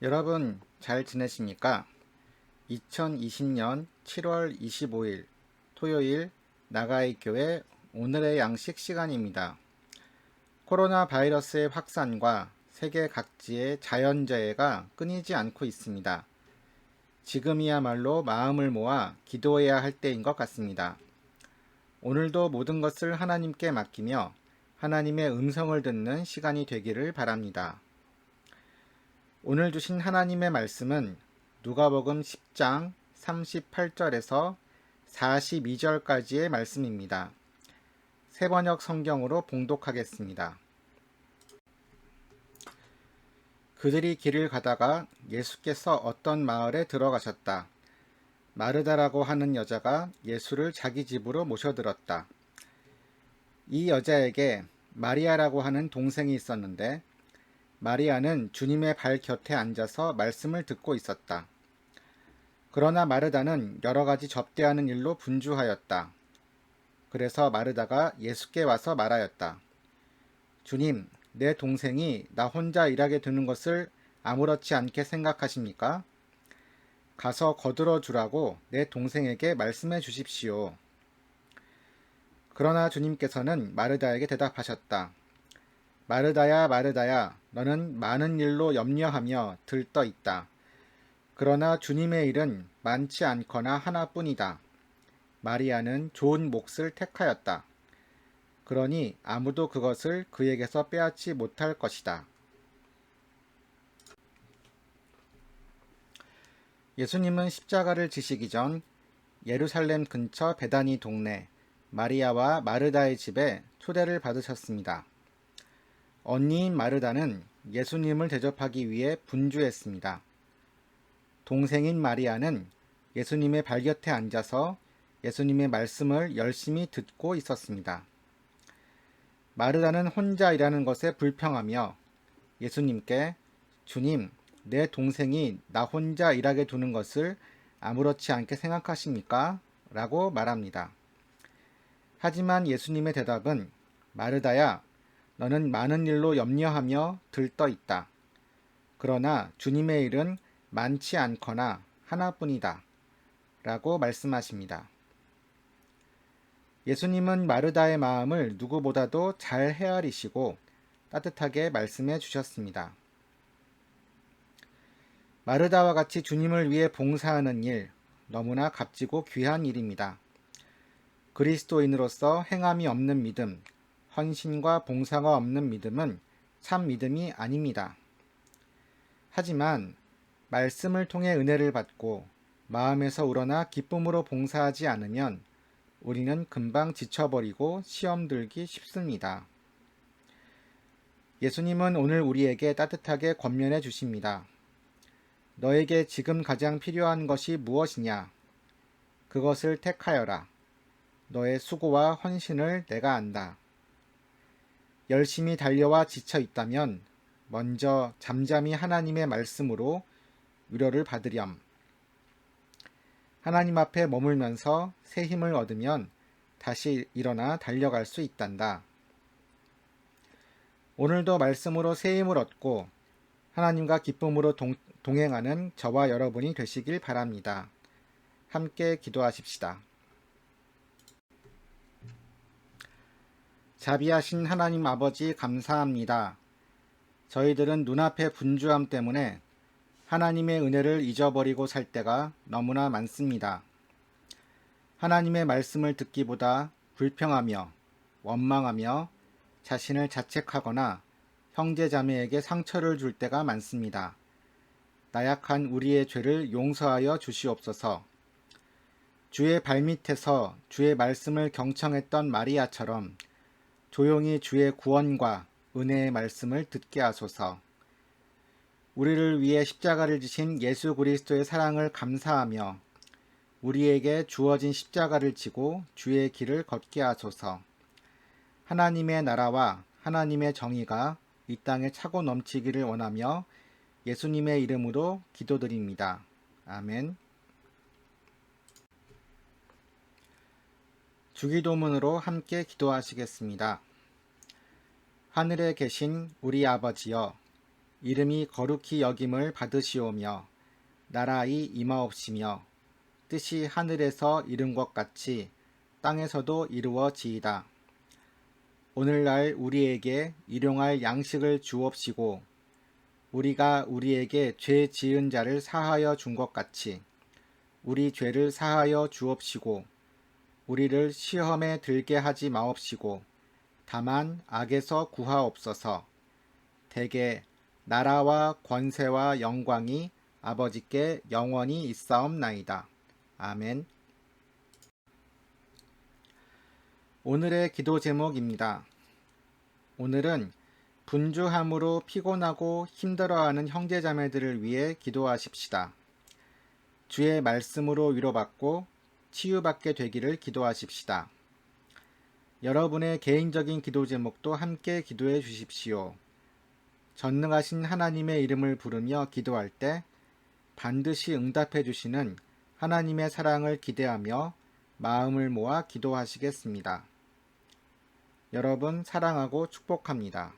여러분 잘 지내십니까? 2020년 7월 25일 토요일 나가이 교회 오늘의 양식 시간입니다. 코로나 바이러스의 확산과 세계 각지의 자연재해가 끊이지 않고 있습니다. 지금이야말로 마음을 모아 기도해야 할 때인 것 같습니다. 오늘도 모든 것을 하나님께 맡기며 하나님의 음성을 듣는 시간이 되기를 바랍니다. 오늘 주신 하나님의 말씀은 누가복음 10장 38절에서 42절까지의 말씀입니다. 새번역 성경으로 봉독하겠습니다. 그들이 길을 가다가 예수께서 어떤 마을에 들어가셨다. 마르다라고 하는 여자가 예수를 자기 집으로 모셔들었다. 이 여자에게 마리아라고 하는 동생이 있었는데 마리아는 주님의 발 곁에 앉아서 말씀을 듣고 있었다. 그러나 마르다는 여러 가지 접대하는 일로 분주하였다. 그래서 마르다가 예수께 와서 말하였다. 주님, 내 동생이 나 혼자 일하게 두는 것을 아무렇지 않게 생각하십니까? 가서 거들어 주라고 내 동생에게 말씀해 주십시오. 그러나 주님께서는 마르다에게 대답하셨다. 마르다야, 마르다야, 너는 많은 일로 염려하며 들떠 있다. 그러나 주님의 일은 많지 않거나 하나뿐이다. 마리아는 좋은 몫을 택하였다. 그러니 아무도 그것을 그에게서 빼앗지 못할 것이다. 예수님은 십자가를 지시기 전 예루살렘 근처 베다니 동네 마리아와 마르다의 집에 초대를 받으셨습니다. 언니인 마르다는 예수님을 대접하기 위해 분주했습니다. 동생인 마리아는 예수님의 발곁에 앉아서 예수님의 말씀을 열심히 듣고 있었습니다. 마르다는 혼자 일하는 것에 불평하며 예수님께 주님, 내 동생이 나 혼자 일하게 두는 것을 아무렇지 않게 생각하십니까? 라고 말합니다. 하지만 예수님의 대답은 마르다야, 너는 많은 일로 염려하며 들떠 있다. 그러나 주님의 일은 많지 않거나 하나뿐이다. 라고 말씀하십니다. 예수님은 마르다의 마음을 누구보다도 잘 헤아리시고 따뜻하게 말씀해 주셨습니다. 마르다와 같이 주님을 위해 봉사하는 일, 너무나 값지고 귀한 일입니다. 그리스도인으로서 행함이 없는 믿음, 헌신과 봉사가 없는 믿음은 참 믿음이 아닙니다. 하지만 말씀을 통해 은혜를 받고 마음에서 우러나 기쁨으로 봉사하지 않으면 우리는 금방 지쳐버리고 시험 들기 쉽습니다. 예수님은 오늘 우리에게 따뜻하게 권면해 주십니다. 너에게 지금 가장 필요한 것이 무엇이냐? 그것을 택하여라. 너의 수고와 헌신을 내가 안다. 열심히 달려와 지쳐 있다면 먼저 잠잠히 하나님의 말씀으로 위로를 받으렴. 하나님 앞에 머물면서 새 힘을 얻으면 다시 일어나 달려갈 수 있단다. 오늘도 말씀으로 새 힘을 얻고 하나님과 기쁨으로 동행하는 저와 여러분이 되시길 바랍니다. 함께 기도하십시다. 자비하신 하나님 아버지 감사합니다. 저희들은 눈앞의 분주함 때문에 하나님의 은혜를 잊어버리고 살 때가 너무나 많습니다. 하나님의 말씀을 듣기보다 불평하며 원망하며 자신을 자책하거나 형제자매에게 상처를 줄 때가 많습니다. 나약한 우리의 죄를 용서하여 주시옵소서. 주의 발밑에서 주의 말씀을 경청했던 마리아처럼 조용히 주의 구원과 은혜의 말씀을 듣게 하소서. 우리를 위해 십자가를 지신 예수 그리스도의 사랑을 감사하며 우리에게 주어진 십자가를 지고 주의 길을 걷게 하소서. 하나님의 나라와 하나님의 정의가 이 땅에 차고 넘치기를 원하며 예수님의 이름으로 기도드립니다. 아멘. 주기도문으로 함께 기도하시겠습니다. 하늘에 계신 우리 아버지여, 이름이 거룩히 여김을 받으시오며 나라의 임하옵시며 뜻이 하늘에서 이룬 것 같이 땅에서도 이루어지이다. 오늘날 우리에게 일용할 양식을 주옵시고 우리가 우리에게 죄 지은 자를 사하여 준 것 같이 우리 죄를 사하여 주옵시고 우리를 시험에 들게 하지 마옵시고 다만 악에서 구하옵소서. 대개 나라와 권세와 영광이 아버지께 영원히 있사옵나이다. 아멘. 오늘의 기도 제목입니다. 오늘은 분주함으로 피곤하고 힘들어하는 형제자매들을 위해 기도하십시다. 주의 말씀으로 위로받고 치유받게 되기를 기도하십시다. 여러분의 개인적인 기도 제목도 함께 기도해 주십시오. 전능하신 하나님의 이름을 부르며 기도할 때 반드시 응답해 주시는 하나님의 사랑을 기대하며 마음을 모아 기도하시겠습니다. 여러분 사랑하고 축복합니다.